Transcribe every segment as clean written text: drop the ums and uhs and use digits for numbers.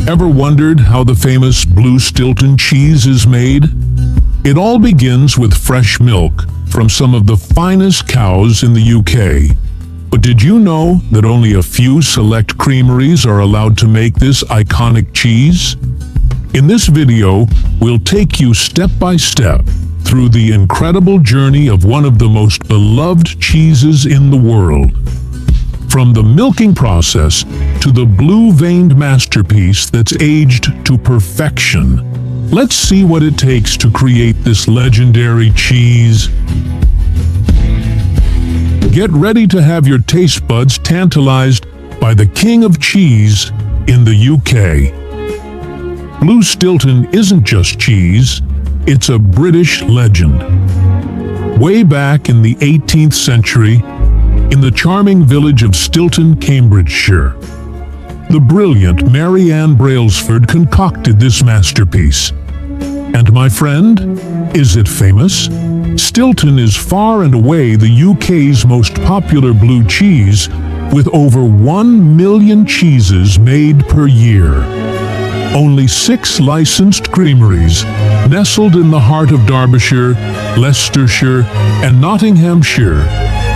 Ever wondered how the famous Blue Stilton cheese is made? It all begins with fresh milk from some of the finest cows in the UK. But did you know that only a few select creameries are allowed to make this iconic cheese? In this video, we'll take you step by step through the incredible journey of one of the most beloved cheeses in the world. From the milking process to the blue-veined masterpiece that's aged to perfection. Let's see what it takes to create this legendary cheese. Get ready to have your taste buds tantalized by the king of cheese in the UK. Blue Stilton isn't just cheese, it's a British legend. Way back in the 18th century, in the charming village of Stilton, Cambridgeshire, the brilliant Mary Ann Brailsford concocted this masterpiece. And my friend, is it famous? Stilton is far and away the UK's most popular blue cheese, with over 1 million cheeses made per year. Only 6 licensed creameries, nestled in the heart of Derbyshire, Leicestershire, and Nottinghamshire,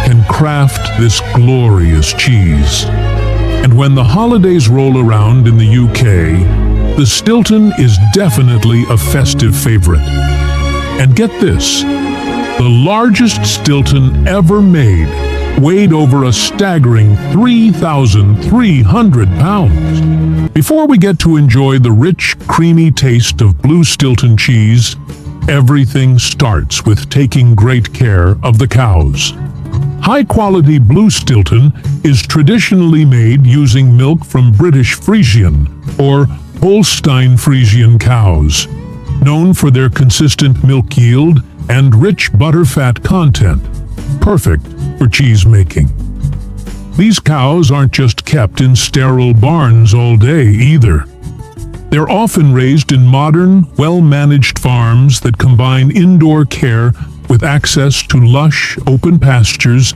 can craft this glorious cheese. And when the holidays roll around in the UK, the Stilton is definitely a festive favorite. And get this, the largest Stilton ever made weighed over a staggering 3,300 pounds. Before we get to enjoy the rich, creamy taste of Blue Stilton cheese, everything starts with taking great care of the cows. High-quality Blue Stilton is traditionally made using milk from British Friesian or Holstein Friesian cows, known for their consistent milk yield and rich butterfat content, perfect for cheese making. These cows aren't just kept in sterile barns all day either. They're often raised in modern, well-managed farms that combine indoor care with access to lush, open pastures,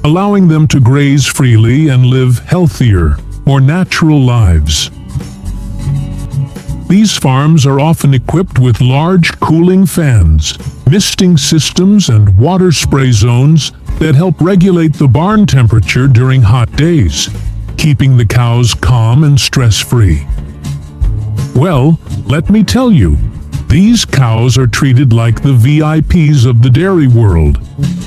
allowing them to graze freely and live healthier, more natural lives. These farms are often equipped with large cooling fans, misting systems, and water spray zones that help regulate the barn temperature during hot days, keeping the cows calm and stress-free. Well, let me tell you, these cows are treated like the VIPs of the dairy world.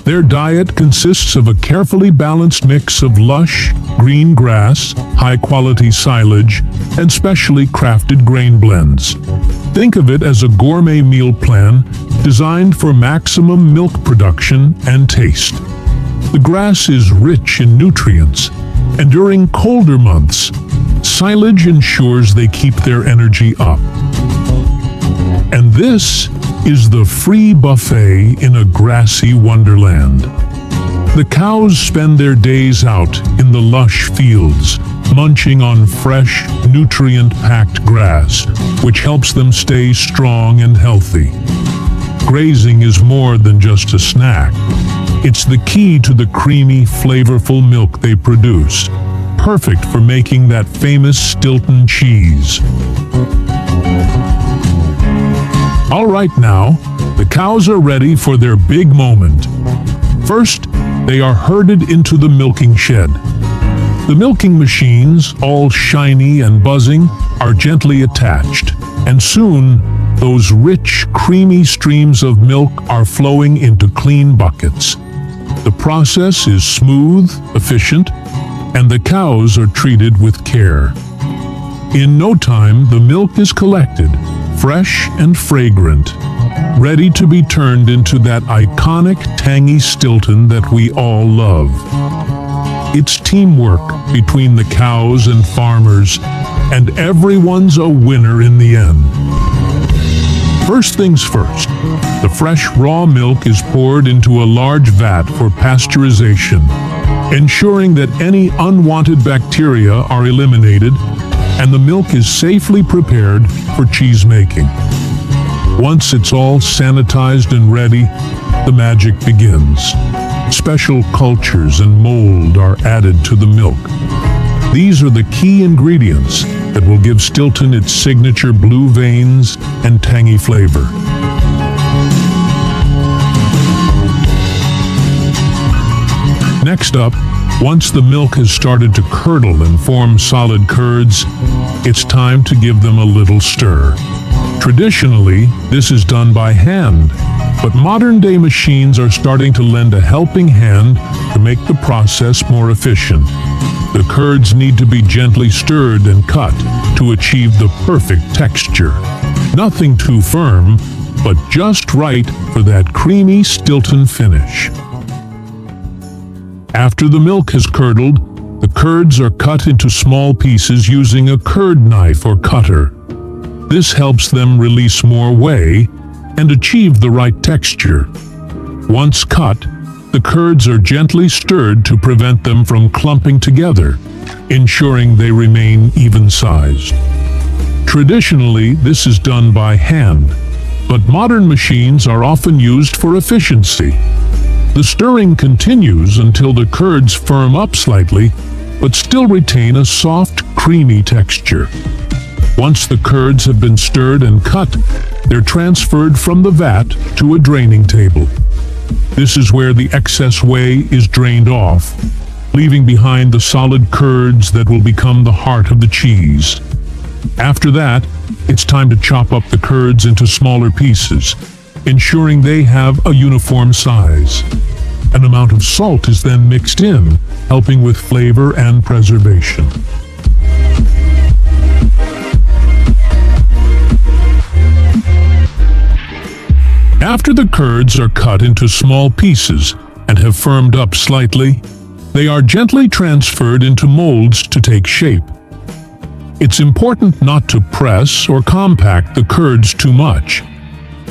Their diet consists of a carefully balanced mix of lush, green grass, high-quality silage, and specially crafted grain blends. Think of it as a gourmet meal plan designed for maximum milk production and taste. The grass is rich in nutrients, and during colder months, silage ensures they keep their energy up. And this is the free buffet in a grassy wonderland. The cows spend their days out in the lush fields, munching on fresh, nutrient-packed grass, which helps them stay strong and healthy. Grazing is more than just a snack. It's the key to the creamy, flavorful milk they produce, perfect for making that famous Stilton cheese. All right now, the cows are ready for their big moment. First, they are herded into the milking shed. The milking machines, all shiny and buzzing, are gently attached, and soon, those rich, creamy streams of milk are flowing into clean buckets. The process is smooth, efficient, and the cows are treated with care. In no time, the milk is collected, fresh and fragrant, ready to be turned into that iconic tangy Stilton that we all love. It's teamwork between the cows and farmers, and everyone's a winner in the end. First things first, the fresh raw milk is poured into a large vat for pasteurization, ensuring that any unwanted bacteria are eliminated and the milk is safely prepared for cheese making. Once it's all sanitized and ready, the magic begins. Special cultures and mold are added to the milk. These are the key ingredients that will give Stilton its signature blue veins and tangy flavor. Next up, once the milk has started to curdle and form solid curds, it's time to give them a little stir. Traditionally, this is done by hand, but modern-day machines are starting to lend a helping hand to make the process more efficient. The curds need to be gently stirred and cut to achieve the perfect texture. Nothing too firm, but just right for that creamy Stilton finish. After the milk has curdled, the curds are cut into small pieces using a curd knife or cutter. This helps them release more whey and achieve the right texture. Once cut, the curds are gently stirred to prevent them from clumping together, ensuring they remain even-sized. Traditionally, this is done by hand, but modern machines are often used for efficiency. The stirring continues until the curds firm up slightly, but still retain a soft, creamy texture. Once the curds have been stirred and cut, they're transferred from the vat to a draining table. This is where the excess whey is drained off, leaving behind the solid curds that will become the heart of the cheese. After that, it's time to chop up the curds into smaller pieces, ensuring they have a uniform size. An amount of salt is then mixed in, helping with flavor and preservation. After the curds are cut into small pieces and have firmed up slightly, they are gently transferred into molds to take shape. It's important not to press or compact the curds too much.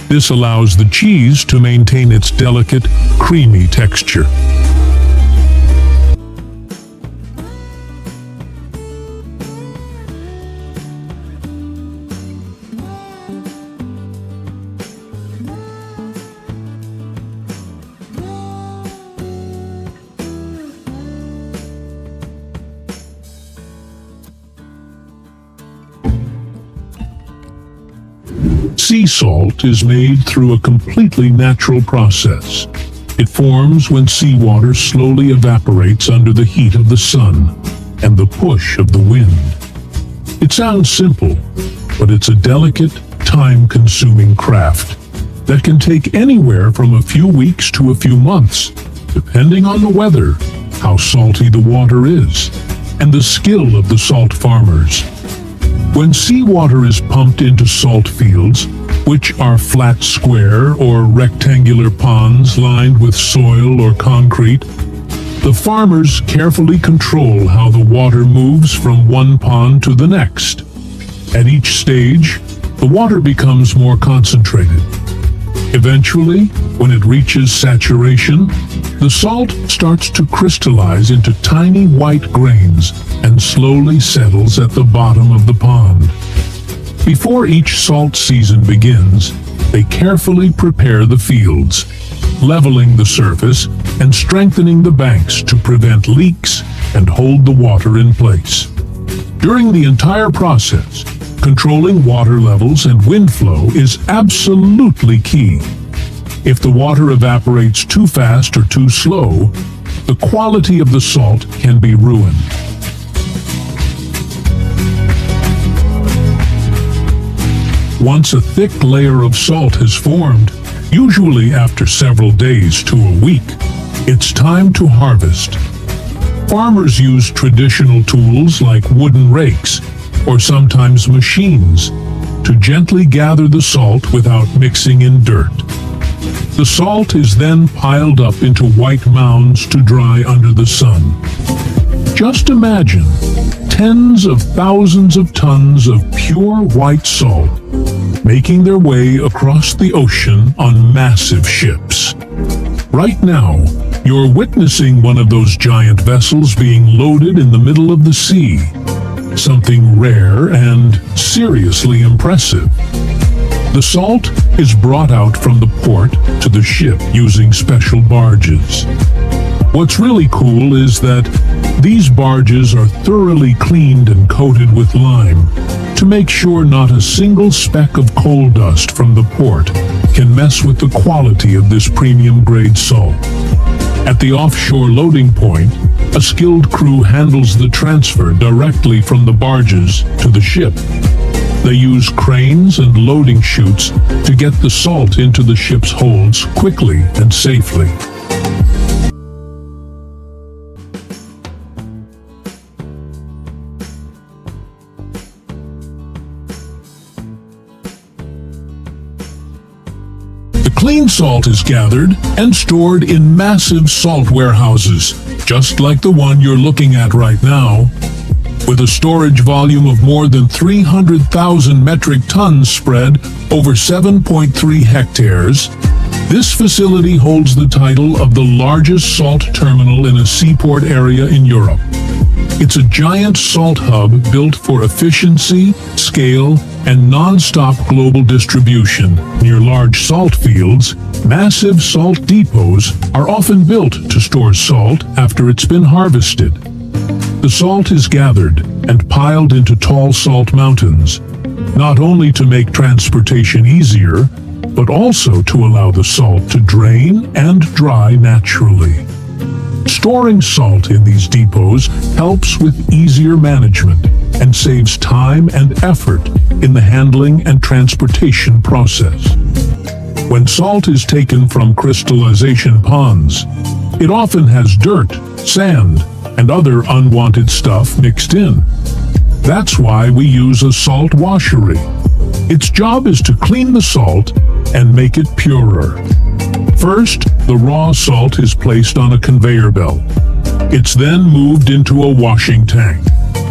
This allows the cheese to maintain its delicate, creamy texture. Sea salt is made through a completely natural process. It forms when seawater slowly evaporates under the heat of the sun and the push of the wind. It sounds simple, but it's a delicate, time-consuming craft that can take anywhere from a few weeks to a few months, depending on the weather, how salty the water is, and the skill of the salt farmers. When seawater is pumped into salt fields, which are flat square or rectangular ponds lined with soil or concrete, the farmers carefully control how the water moves from one pond to the next. At each stage, the water becomes more concentrated. Eventually, when it reaches saturation, the salt starts to crystallize into tiny white grains and slowly settles at the bottom of the pond. Before each salt season begins, they carefully prepare the fields, leveling the surface and strengthening the banks to prevent leaks and hold the water in place. During the entire process, controlling water levels and wind flow is absolutely key. If the water evaporates too fast or too slow, the quality of the salt can be ruined. Once a thick layer of salt has formed, usually after several days to a week, it's time to harvest. Farmers use traditional tools like wooden rakes, or sometimes machines, to gently gather the salt without mixing in dirt. The salt is then piled up into white mounds to dry under the sun. Just imagine tens of thousands of tons of pure white salt making their way across the ocean on massive ships. Right now, you're witnessing one of those giant vessels being loaded in the middle of the sea. Something rare and seriously impressive. The salt is brought out from the port to the ship using special barges. What's really cool is that these barges are thoroughly cleaned and coated with lime to make sure not a single speck of coal dust from the port can mess with the quality of this premium-grade salt. At the offshore loading point, a skilled crew handles the transfer directly from the barges to the ship. They use cranes and loading chutes to get the salt into the ship's holds quickly and safely. The clean salt is gathered and stored in massive salt warehouses, just like the one you're looking at right now. With a storage volume of more than 300,000 metric tons spread over 7.3 hectares, this facility holds the title of the largest salt terminal in a seaport area in Europe. It's a giant salt hub built for efficiency, scale, and non-stop global distribution. Near large salt fields, massive salt depots are often built to store salt after it's been harvested. The salt is gathered and piled into tall salt mountains, not only to make transportation easier, but also to allow the salt to drain and dry naturally. Storing salt in these depots helps with easier management and saves time and effort in the handling and transportation process. When salt is taken from crystallization ponds, it often has dirt, sand, and other unwanted stuff mixed in. That's why we use a salt washery. Its job is to clean the salt and make it purer. First, the raw salt is placed on a conveyor belt. It's then moved into a washing tank,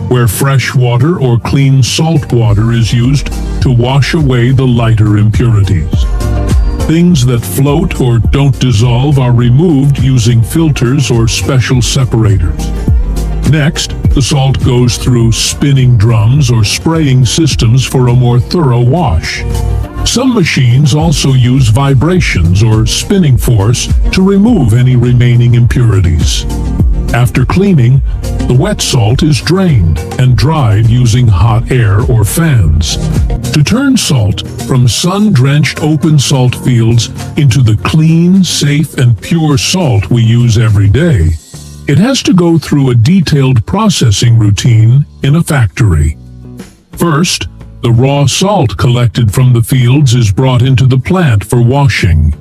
where fresh water or clean salt water is used to wash away the lighter impurities. Things that float or don't dissolve are removed using filters or special separators. Next, the salt goes through spinning drums or spraying systems for a more thorough wash. Some machines also use vibrations or spinning force to remove any remaining impurities. After cleaning, the wet salt is drained and dried using hot air or fans. To turn salt from sun-drenched open salt fields into the clean, safe, and pure salt we use every day, it has to go through a detailed processing routine in a factory. First, the raw salt collected from the fields is brought into the plant for washing.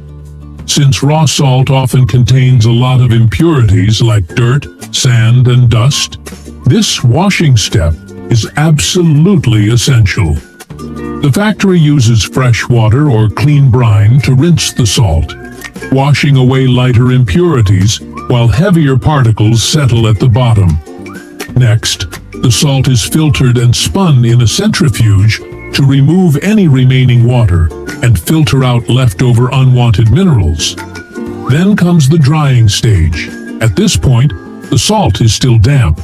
Since raw salt often contains a lot of impurities like dirt, sand, and dust, this washing step is absolutely essential. The factory uses fresh water or clean brine to rinse the salt, washing away lighter impurities while heavier particles settle at the bottom. Next, the salt is filtered and spun in a centrifuge to remove any remaining water and filter out leftover unwanted minerals. Then comes the drying stage. At this point, the salt is still damp,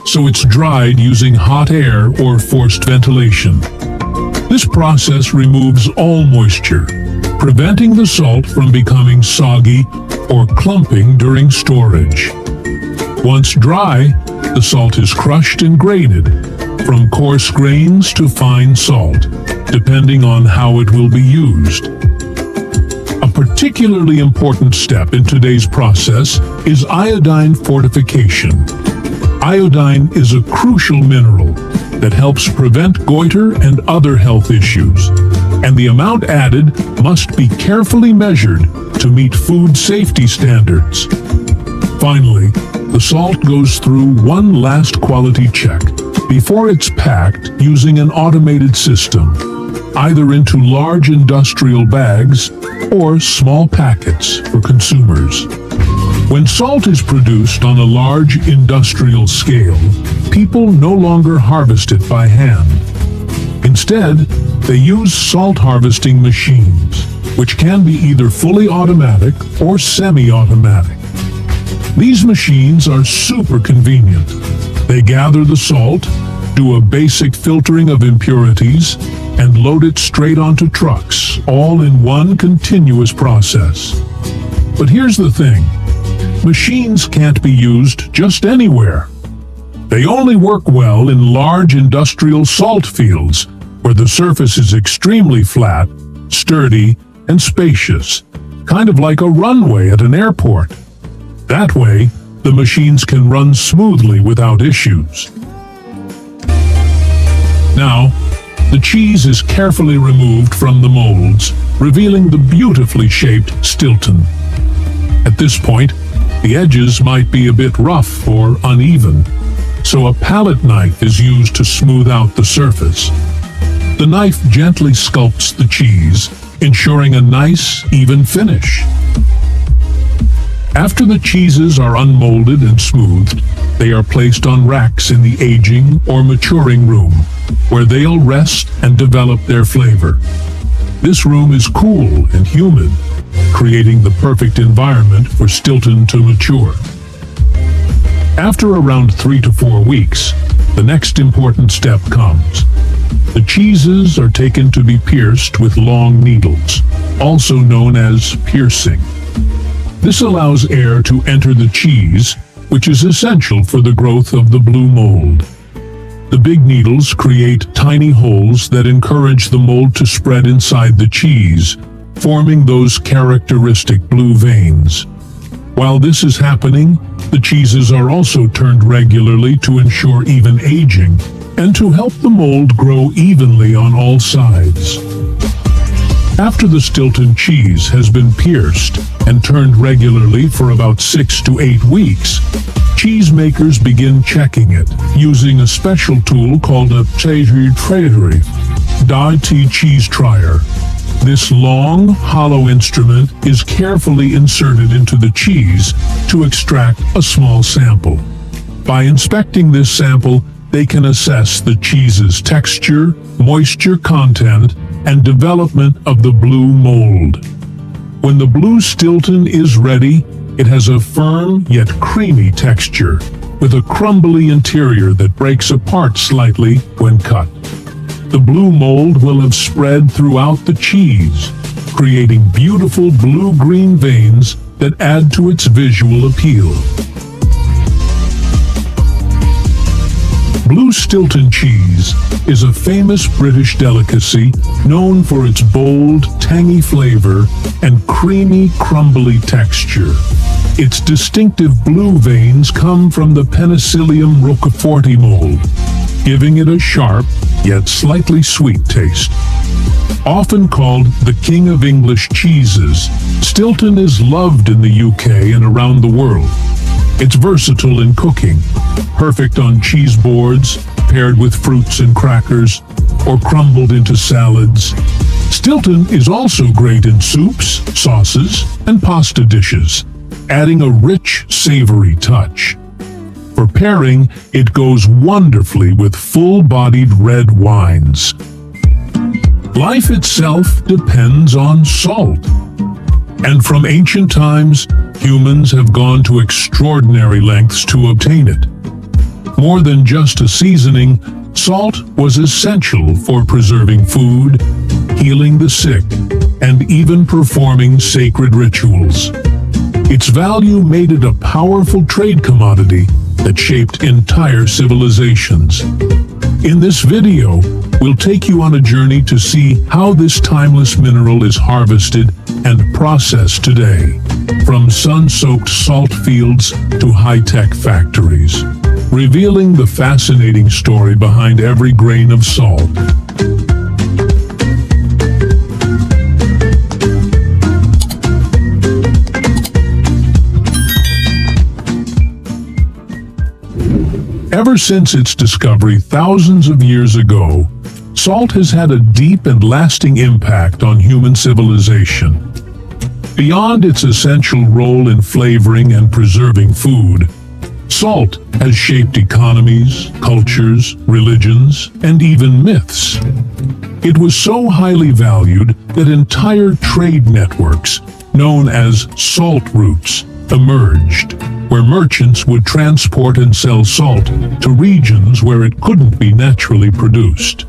so it's dried using hot air or forced ventilation. This process removes all moisture, preventing the salt from becoming soggy or clumping during storage. Once dry, the salt is crushed and graded, from coarse grains to fine salt, depending on how it will be used. A particularly important step in today's process is iodine fortification. Iodine is a crucial mineral that helps prevent goiter and other health issues, and the amount added must be carefully measured to meet food safety standards. Finally, the salt goes through one last quality check before it's packed using an automated system, either into large industrial bags or small packets for consumers. When salt is produced on a large industrial scale, people no longer harvest it by hand. Instead, they use salt harvesting machines, which can be either fully automatic or semi-automatic. These machines are super convenient. They gather the salt, do a basic filtering of impurities, and load it straight onto trucks, all in one continuous process. But here's the thing. Machines can't be used just anywhere. They only work well in large industrial salt fields, where the surface is extremely flat, sturdy, and spacious, kind of like a runway at an airport. That way, the machines can run smoothly without issues. Now, the cheese is carefully removed from the molds, revealing the beautifully shaped Stilton. At this point, the edges might be a bit rough or uneven, so a palette knife is used to smooth out the surface. The knife gently sculpts the cheese, ensuring a nice, even finish. After the cheeses are unmolded and smoothed, they are placed on racks in the aging or maturing room, where they'll rest and develop their flavor. This room is cool and humid, creating the perfect environment for Stilton to mature. After around 3 to 4 weeks, the next important step comes. The cheeses are taken to be pierced with long needles, also known as piercing. This allows air to enter the cheese, which is essential for the growth of the blue mold. The big needles create tiny holes that encourage the mold to spread inside the cheese, forming those characteristic blue veins. While this is happening, the cheeses are also turned regularly to ensure even aging and to help the mold grow evenly on all sides. After the Stilton cheese has been pierced and turned regularly for about 6 to 8 weeks, cheesemakers begin checking it using a special tool called a tangy cheese trier. This long, hollow instrument is carefully inserted into the cheese to extract a small sample. By inspecting this sample, they can assess the cheese's texture, moisture content, and development of the blue mold. When the Blue Stilton is ready, it has a firm yet creamy texture, with a crumbly interior that breaks apart slightly when cut. The blue mold will have spread throughout the cheese, creating beautiful blue-green veins that add to its visual appeal. Blue Stilton cheese is a famous British delicacy known for its bold, tangy flavor and creamy, crumbly texture. Its distinctive blue veins come from the Penicillium roqueforti mold, giving it a sharp, yet slightly sweet taste. Often called the King of English cheeses, Stilton is loved in the UK and around the world. It's versatile in cooking, perfect on cheese boards, paired with fruits and crackers, or crumbled into salads. Stilton is also great in soups, sauces, and pasta dishes, adding a rich, savory touch. For pairing, it goes wonderfully with full-bodied red wines. Life itself depends on salt. And from ancient times, humans have gone to extraordinary lengths to obtain it. More than just a seasoning, salt was essential for preserving food, healing the sick, and even performing sacred rituals. Its value made it a powerful trade commodity that shaped entire civilizations. In this video, we'll take you on a journey to see how this timeless mineral is harvested and processed today, from sun-soaked salt fields to high-tech factories, revealing the fascinating story behind every grain of salt. Ever since its discovery thousands of years ago, salt has had a deep and lasting impact on human civilization. Beyond its essential role in flavoring and preserving food, salt has shaped economies, cultures, religions, and even myths. It was so highly valued that entire trade networks, known as salt routes, emerged, where merchants would transport and sell salt to regions where it couldn't be naturally produced.